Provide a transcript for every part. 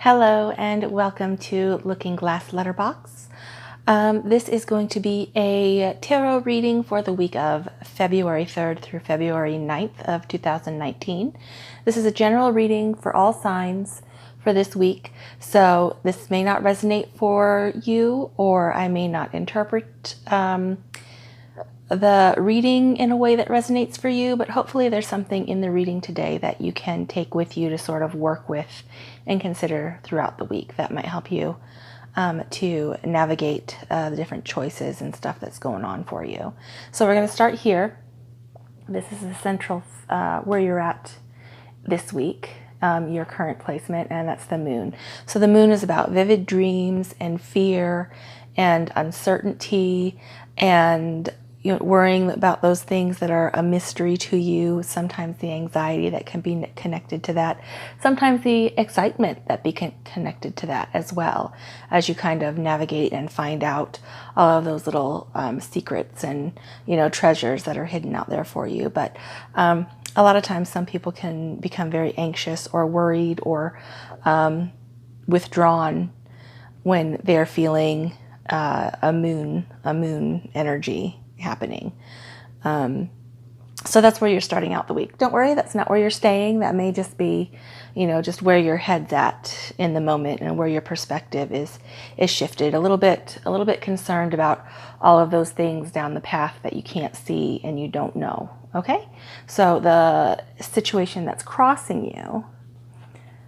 Hello and welcome to Looking Glass Letterbox. This is going to be a tarot reading for the week of February 3rd through February 9th of 2019. This is a general reading for all signs for this week, so this may not resonate for you, or I may not interpret the reading in a way that resonates for you, but hopefully there's something in the reading today that you can take with you to sort of work with and consider throughout the week that might help you to navigate the different choices and stuff that's going on for you. So we're going to start here. This is the central where you're at this week, your current placement, and that's the moon. So the moon is about vivid dreams and fear and uncertainty and worrying about those things that are a mystery to you, sometimes the anxiety that can be connected to that, sometimes the excitement that be connected to that as well, as you kind of navigate and find out all of those little secrets and treasures that are hidden out there for you. But a lot of times some people can become very anxious or worried or withdrawn when they're feeling a moon energy happening. So that's where you're starting out the week. Don't worry, that's not where you're staying. That may just be, just where your head's at in the moment and where your perspective is shifted a little bit concerned about all of those things down the path that you can't see and you don't know. Okay? So the situation that's crossing you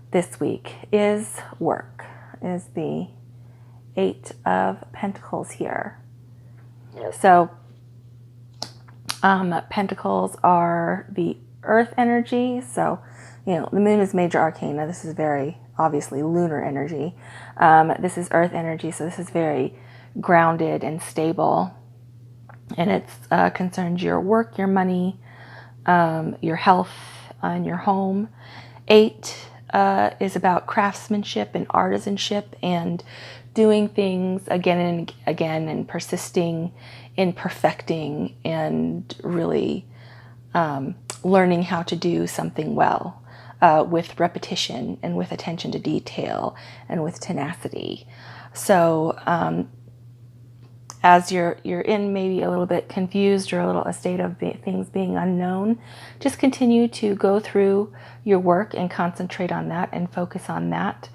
this week is work, is the 8 of Pentacles here. So Pentacles are the earth energy. So, the moon is major arcana. This is very obviously lunar energy. This is earth energy. So this is very grounded and stable. And it concerns your work, your money, your health, and your home. 8 is about craftsmanship and artisanship and doing things again and again and persisting in perfecting and really learning how to do something well with repetition and with attention to detail and with tenacity. So as you're in maybe a little bit confused or a state of things being unknown, just continue to go through your work and concentrate on that and focus on that.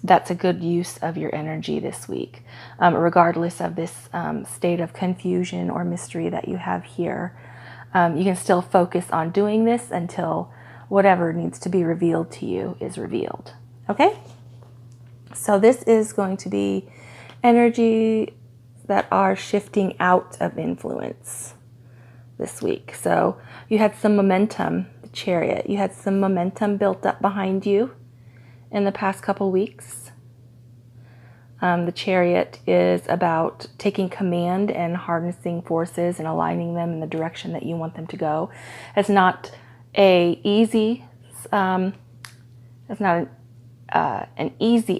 That's a good use of your energy this week, regardless of this state of confusion or mystery that you have here. You can still focus on doing this until whatever needs to be revealed to you is revealed. Okay? So this is going to be energy that are shifting out of influence this week. So you had some momentum, the Chariot. You had some momentum built up behind you in the past couple weeks. The Chariot is about taking command and harnessing forces and aligning them in the direction that you want them to go. It's not an easy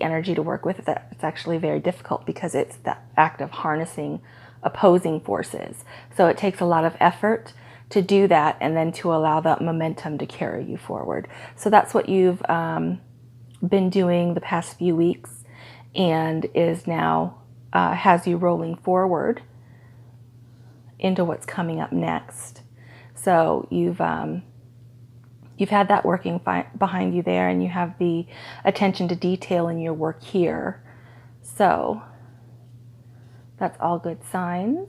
energy to work with. It's actually very difficult because it's the act of harnessing opposing forces. So it takes a lot of effort to do that and then to allow that momentum to carry you forward. So that's what you've been doing the past few weeks and is now has you rolling forward into what's coming up next. So you've had that working behind you there, and you have the attention to detail in your work here. So that's all good signs.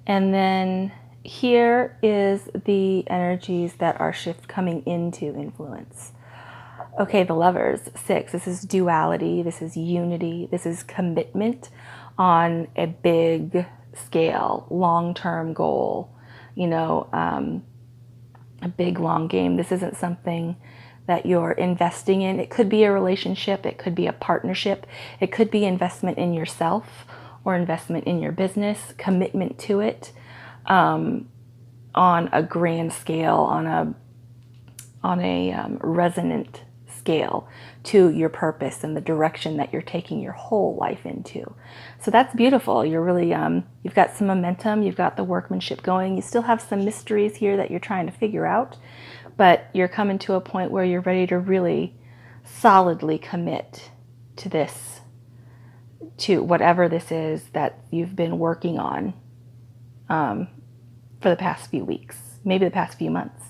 And then here is the energies that are coming into influence. Okay, the Lovers, 6. This is duality. This is unity. This is commitment on a big scale, long-term goal, a big long game. This isn't something that you're investing in. It could be a relationship. It could be a partnership. It could be investment in yourself or investment in your business, commitment to it on a grand scale, on a resonant scale to your purpose and the direction that you're taking your whole life into. So that's beautiful. You're really, you've got some momentum, you've got the workmanship going. You still have some mysteries here that you're trying to figure out, but you're coming to a point where you're ready to really solidly commit to this, to whatever this is that you've been working on for the past few weeks, maybe the past few months,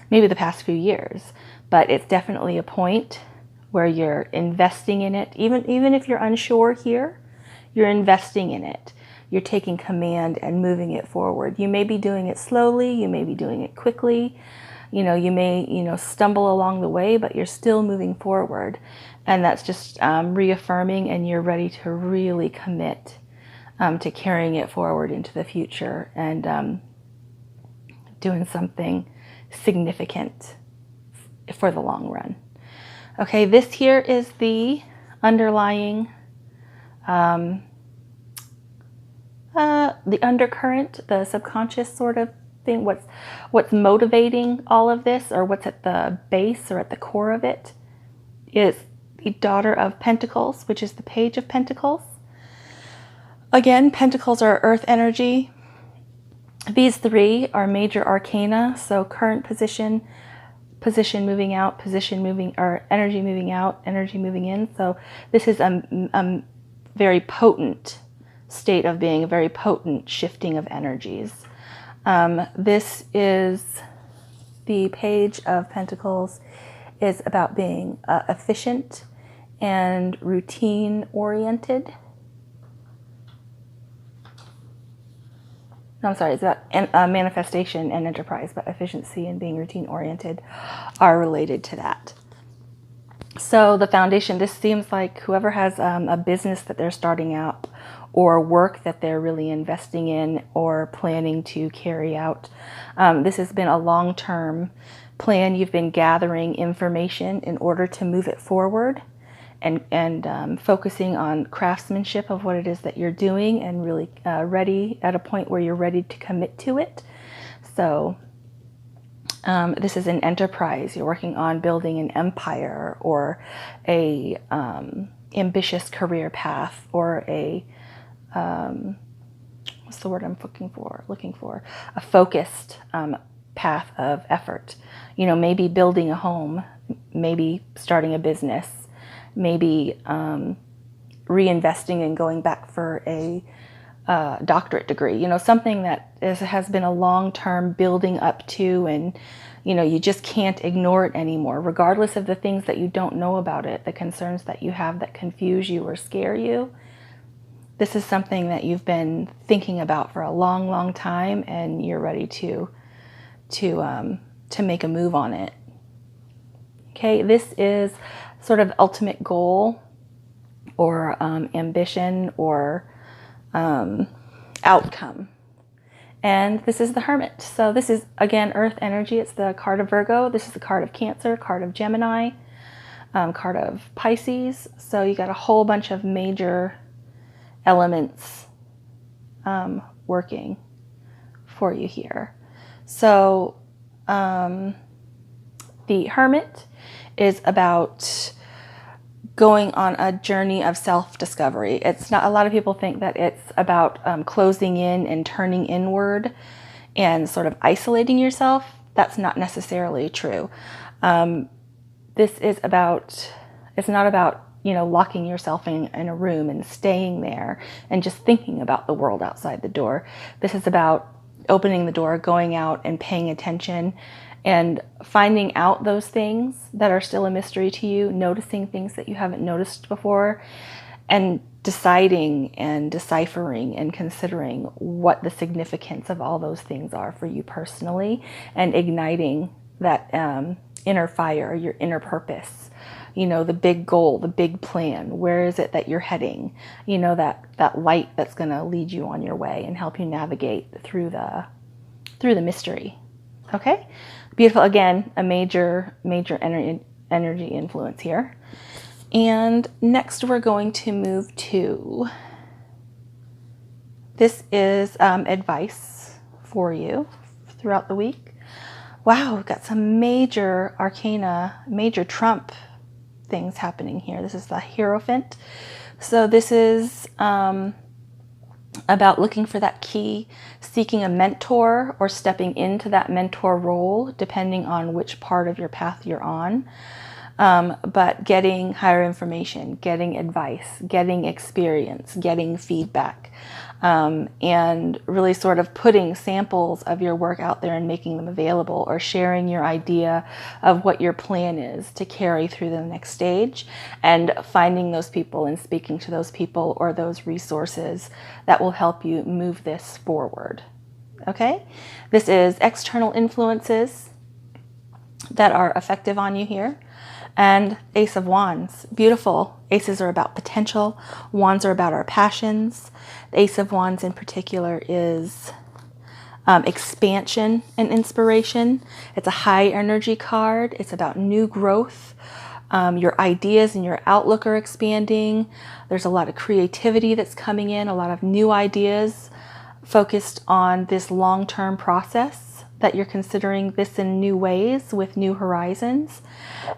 maybe the past few years. But it's definitely a point where you're investing in it. Even if you're unsure here, you're investing in it. You're taking command and moving it forward. You may be doing it slowly, you may be doing it quickly, you may, stumble along the way, but you're still moving forward. And that's just reaffirming, and you're ready to really commit to carrying it forward into the future and doing something significant for the long run. Okay, this here is the underlying, the undercurrent, the subconscious sort of thing, what's motivating all of this, or what's at the base or at the core of it, is the Daughter of Pentacles, which is the Page of Pentacles. Again, Pentacles are earth energy. These three are major arcana, so current position moving out, or energy moving out, energy moving in. So this is a very potent state of being, a very potent shifting of energies. This is the Page of Pentacles, is about being efficient and routine oriented. No, I'm sorry, it's about manifestation and enterprise, but efficiency and being routine oriented are related to that. So the foundation, this seems like whoever has a business that they're starting out, or work that they're really investing in or planning to carry out. This has been a long-term plan. You've been gathering information in order to move it forward, and focusing on craftsmanship of what it is that you're doing, and really ready at a point where you're ready to commit to it. So this is an enterprise. You're working on building an empire, or a ambitious career path, or a what's the word I'm looking for? A focused path of effort. Maybe building a home, maybe starting a business, maybe reinvesting and going back for a doctorate degree. Something that has been a long-term building up to, and you just can't ignore it anymore, regardless of the things that you don't know about it, the concerns that you have that confuse you or scare you. This is something that you've been thinking about for a long, long time, and you're ready to make a move on it. Okay, this is sort of ultimate goal, or ambition, or outcome. And this is the Hermit. So this is, again, earth energy. It's the card of Virgo. This is the card of Cancer, card of Gemini, card of Pisces. So you got a whole bunch of major elements working for you here. So the Hermit is about going on a journey of self-discovery. It's not, a lot of people think that it's about closing in and turning inward and sort of isolating yourself. That's not necessarily true. This is about, it's not about locking yourself in a room and staying there and just thinking about the world outside the door. This is about opening the door, going out and paying attention and finding out those things that are still a mystery to you, noticing things that you haven't noticed before, and deciding and deciphering and considering what the significance of all those things are for you personally, and igniting that inner fire, your inner purpose. The big goal, the big plan. Where is it that you're heading? That light that's going to lead you on your way and help you navigate through the mystery. Okay, beautiful. Again, a major energy influence here. And next, we're going to move to, this is advice for you throughout the week. Wow, we've got some major arcana, major trump things happening here. This is the Hierophant. So this is about looking for that key, seeking a mentor, or stepping into that mentor role, depending on which part of your path you're on. but getting higher information, getting advice, getting experience, getting feedback, and really sort of putting samples of your work out there and making them available, or sharing your idea of what your plan is to carry through the next stage, and finding those people and speaking to those people or those resources that will help you move this forward. Okay? This is external influences that are effective on you here. And Ace of Wands, beautiful. Aces are about potential. Wands are about our passions. The Ace of Wands in particular is expansion and inspiration. It's a high energy card. It's about new growth. Your ideas and your outlook are expanding. There's a lot of creativity that's coming in, a lot of new ideas focused on this long-term process that you're considering this in new ways with new horizons.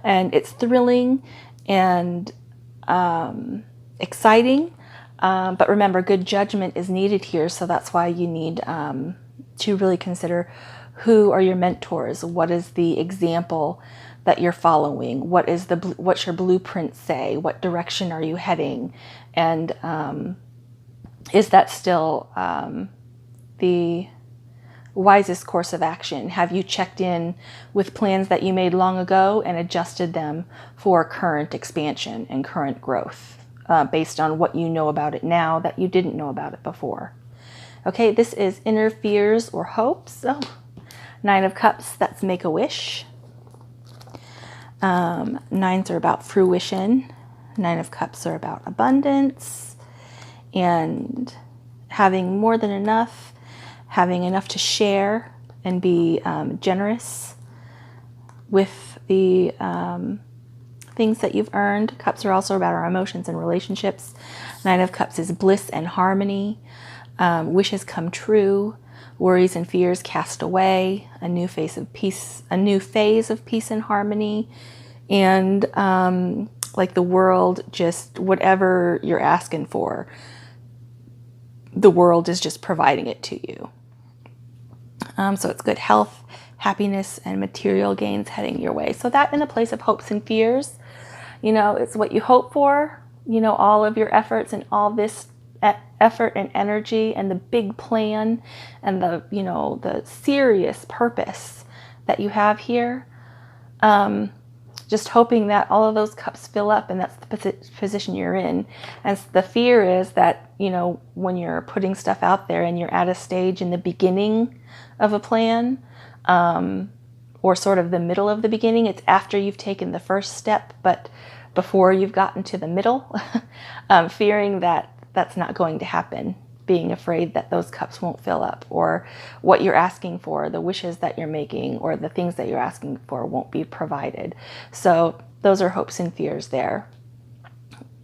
And it's thrilling and exciting. But remember, good judgment is needed here. So that's why you need to really consider who are your mentors. What is the example that you're following? What's your blueprint say? What direction are you heading? And is that still the wisest course of action? Have you checked in with plans that you made long ago and adjusted them for current expansion and current growth based on what you know about it now that you didn't know about it before? Okay, this is inner fears or hopes. Oh, Nine of Cups, that's make a wish. Nines are about fruition. Nine of Cups are about abundance and having more than enough, having enough to share and be generous with the things that you've earned. Cups are also about our emotions and relationships. Nine of Cups is bliss and harmony. Wishes come true. Worries and fears cast away. A new phase of peace and harmony. And like the world, just whatever you're asking for, the world is just providing it to you. So it's good health, happiness, and material gains heading your way. So that in the place of hopes and fears, it's what you hope for, all of your efforts and all this effort and energy and the big plan and the serious purpose that you have here. Just hoping that all of those cups fill up, and that's the position you're in. And the fear is that, when you're putting stuff out there and you're at a stage in the beginning of a plan, or sort of the middle of the beginning, it's after you've taken the first step, but before you've gotten to the middle, fearing that that's not going to happen, being afraid that those cups won't fill up, or what you're asking for, the wishes that you're making, or the things that you're asking for won't be provided. So those are hopes and fears there.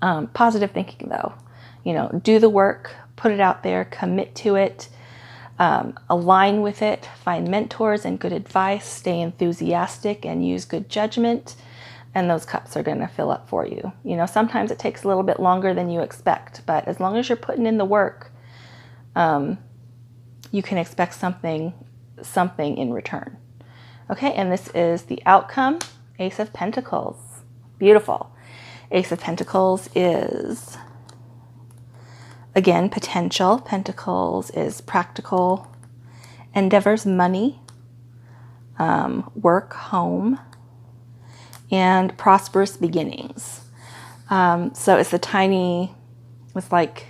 Positive thinking though, do the work, put it out there, commit to it, align with it, find mentors and good advice, stay enthusiastic and use good judgment, and those cups are going to fill up for you. Sometimes it takes a little bit longer than you expect, but as long as you're putting in the work, you can expect something in return. Okay, and this is the outcome, Ace of Pentacles. Beautiful. Ace of Pentacles is, again, potential. Pentacles is practical endeavors, money, work, home, and prosperous beginnings. So it's like,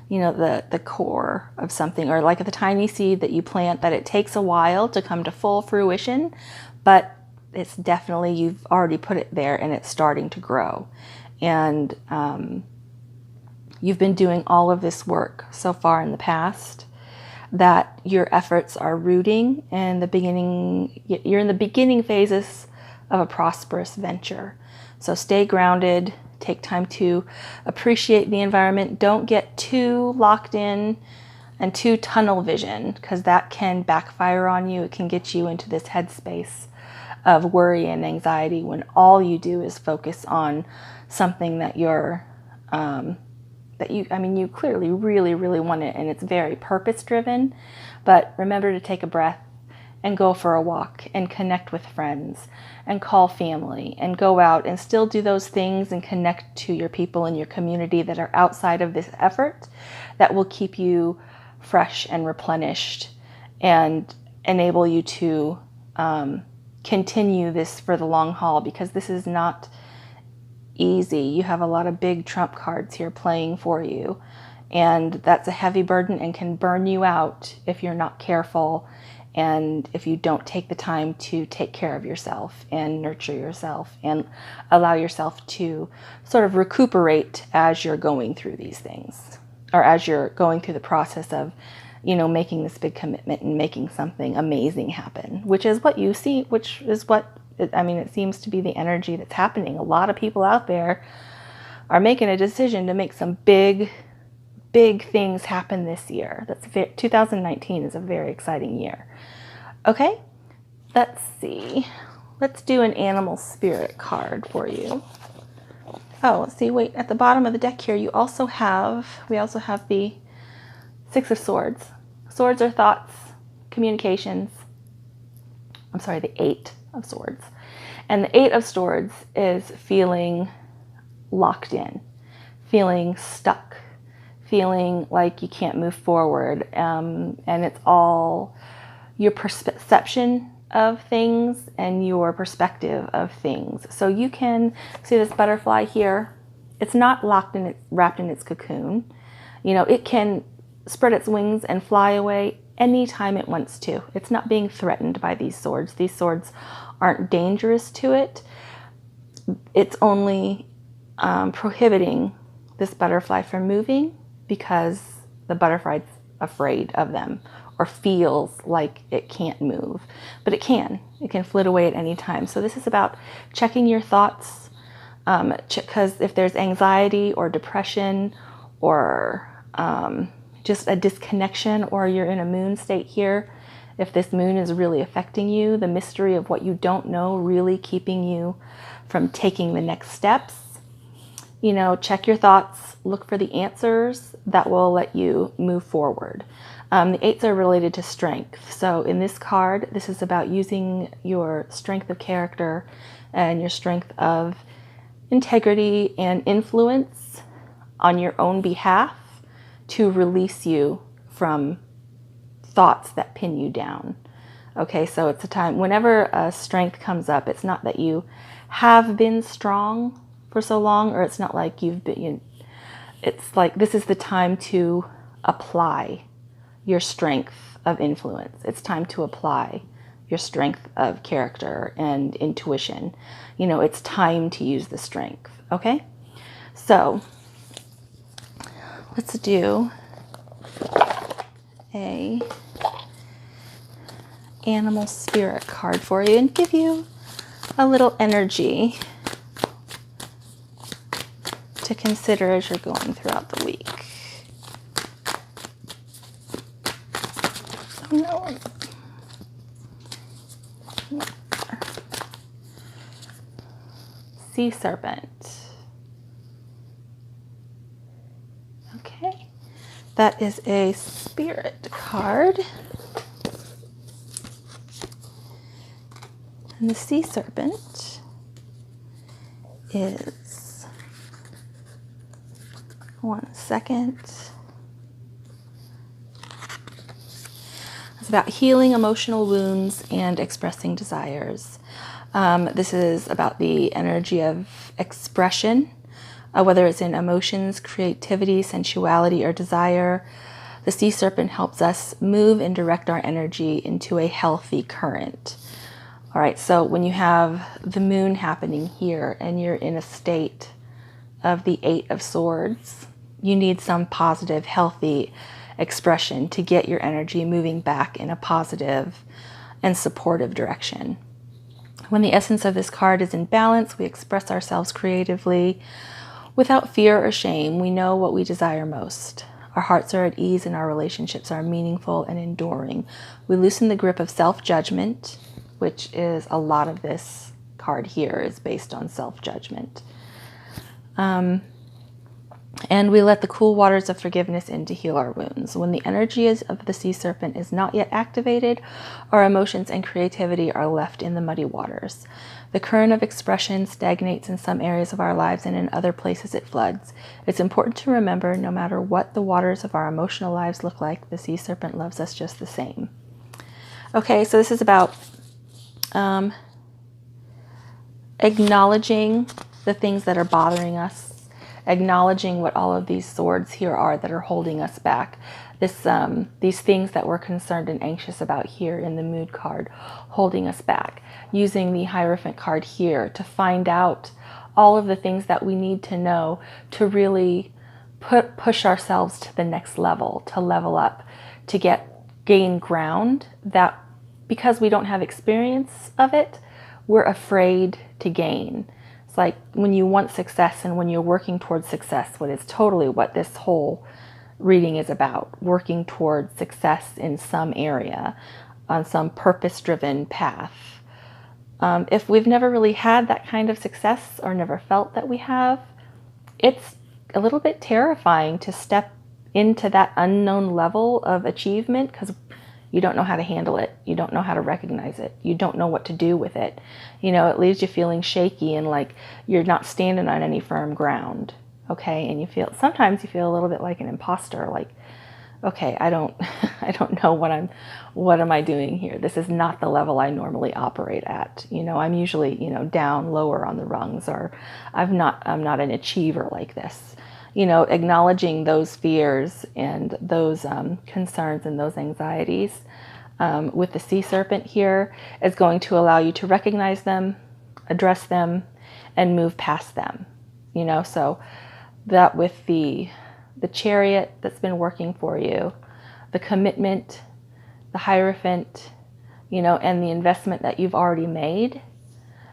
the core of something, or like the tiny seed that you plant that it takes a while to come to full fruition, but it's definitely, you've already put it there and it's starting to grow. And you've been doing all of this work so far in the past that your efforts are rooting in the beginning. You're in the beginning phases of a prosperous venture. So stay grounded, take time to appreciate the environment. Don't get too locked in and too tunnel vision, because that can backfire on you. It can get you into this headspace of worry and anxiety when all you do is focus on something that you're you clearly really, really want it, and it's very purpose driven. But remember to take a breath and go for a walk and connect with friends and call family and go out and still do those things and connect to your people in your community that are outside of this effort, that will keep you fresh and replenished and enable you to continue this for the long haul, because this is not easy. You have a lot of big trump cards here playing for you, and that's a heavy burden and can burn you out if you're not careful and if you don't take the time to take care of yourself and nurture yourself and allow yourself to sort of recuperate as you're going through these things, or as you're going through the process of, you know, making this big commitment and making something amazing happen, which is what you see, which is what, I mean, it seems to be the energy that's happening. A lot of people out there are making a decision to make some big things happen this year. 2019 is a very exciting year. Okay, let's see. Let's do an animal spirit card for you. Oh, let's see, wait, at the bottom of the deck here, we also have the Six of Swords. Swords are thoughts, communications. I'm sorry, the Eight of Swords. And the Eight of Swords is feeling locked in, feeling stuck, feeling like you can't move forward. And it's all your perception of things and your perspective of things. So you can see this butterfly here. It's not wrapped in its cocoon. You know, it can spread its wings and fly away anytime it wants to. It's not being threatened by these swords. These swords aren't dangerous to it. It's only prohibiting this butterfly from moving because the butterfly's afraid of them or feels like it can't move. But it can flit away at any time. So this is about checking your thoughts, because if there's anxiety or depression or just a disconnection, or you're in a moon state here, if this moon is really affecting you, the mystery of what you don't know really keeping you from taking the next steps, you know, check your thoughts, look for the answers that will let you move forward. The eights are related to strength. So in this card, this is about using your strength of character and your strength of integrity and influence on your own behalf to release you from thoughts that pin you down. Okay, so it's a time, whenever a strength comes up, it's not that you have been strong for so long, or it's not like you've been, it's like this is the time to apply your strength of influence. It's time to apply your strength of character and intuition. You know, it's time to use the strength, okay? So let's do a animal spirit card for you and give you a little energy to consider as you're going throughout the week. Oh no. Sea serpent. Okay, that is a spirit card. And the sea serpent is, one second. It's about healing emotional wounds and expressing desires. This is about the energy of expression, whether it's in emotions, creativity, sensuality, or desire. The sea serpent helps us move and direct our energy into a healthy current. All right, so when you have the moon happening here and you're in a state of the Eight of Swords, you need some positive, healthy expression to get your energy moving back in a positive and supportive direction. When the essence of this card is in balance, we express ourselves creatively without fear or shame. We know what we desire most. Our hearts are at ease and our relationships are meaningful and enduring. We loosen the grip of self-judgment, which is a lot of this card here is based on self-judgment. And we let the cool waters of forgiveness in to heal our wounds. When the energy of the sea serpent is not yet activated, our emotions and creativity are left in the muddy waters. The current of expression stagnates in some areas of our lives, and in other places it floods. It's important to remember, no matter what the waters of our emotional lives look like, the sea serpent loves us just the same. Okay, so this is about acknowledging the things that are bothering us, acknowledging what all of these swords here are that are holding us back. These things that we're concerned and anxious about here in the mood card, holding us back. Using the Hierophant card here to find out all of the things that we need to know to really push ourselves to the next level, to level up, to gain ground that because we don't have experience of it, we're afraid to gain. It's like when you want success and when you're working towards success, what is totally what this whole reading is about, working towards success in some area, on some purpose-driven path. If we've never really had that kind of success or never felt that we have, it's a little bit terrifying to step into that unknown level of achievement because you don't know how to handle it. You don't know how to recognize it. You don't know what to do with it. You know, it leaves you feeling shaky and like you're not standing on any firm ground. Okay, and sometimes you feel a little bit like an imposter, like, okay, I don't know what am I doing here? This is not the level I normally operate at. You know, I'm usually, down lower on the rungs, or I'm not an achiever like this. You know, acknowledging those fears and those concerns and those anxieties with the sea serpent here is going to allow you to recognize them, address them, and move past them. You know, so that with the chariot that's been working for you, the commitment, the Hierophant, and the investment that you've already made,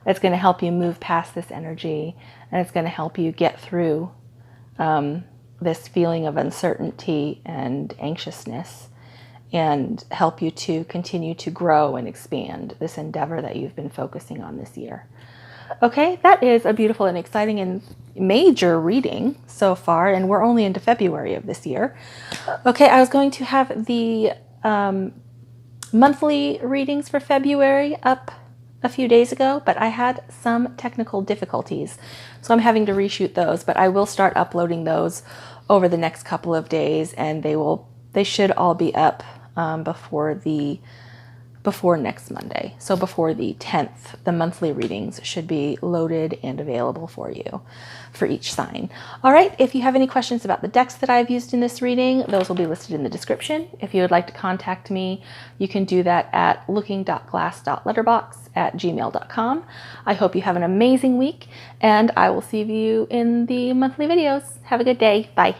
it's going to help you move past this energy, and it's going to help you get through this feeling of uncertainty and anxiousness, and help you to continue to grow and expand this endeavor that you've been focusing on this year. Okay, that is a beautiful and exciting and major reading so far, and we're only into February of this year. Okay, I was going to have the monthly readings for February up a few days ago, but I had some technical difficulties, so I'm having to reshoot those, but I will start uploading those over the next couple of days, and they should all be up before next Monday. So before the 10th, the monthly readings should be loaded and available for you for each sign. All right, if you have any questions about the decks that I've used in this reading, those will be listed in the description. If you would like to contact me, you can do that at looking.glass.letterbox@gmail.com. I hope you have an amazing week, and I will see you in the monthly videos. Have a good day. Bye.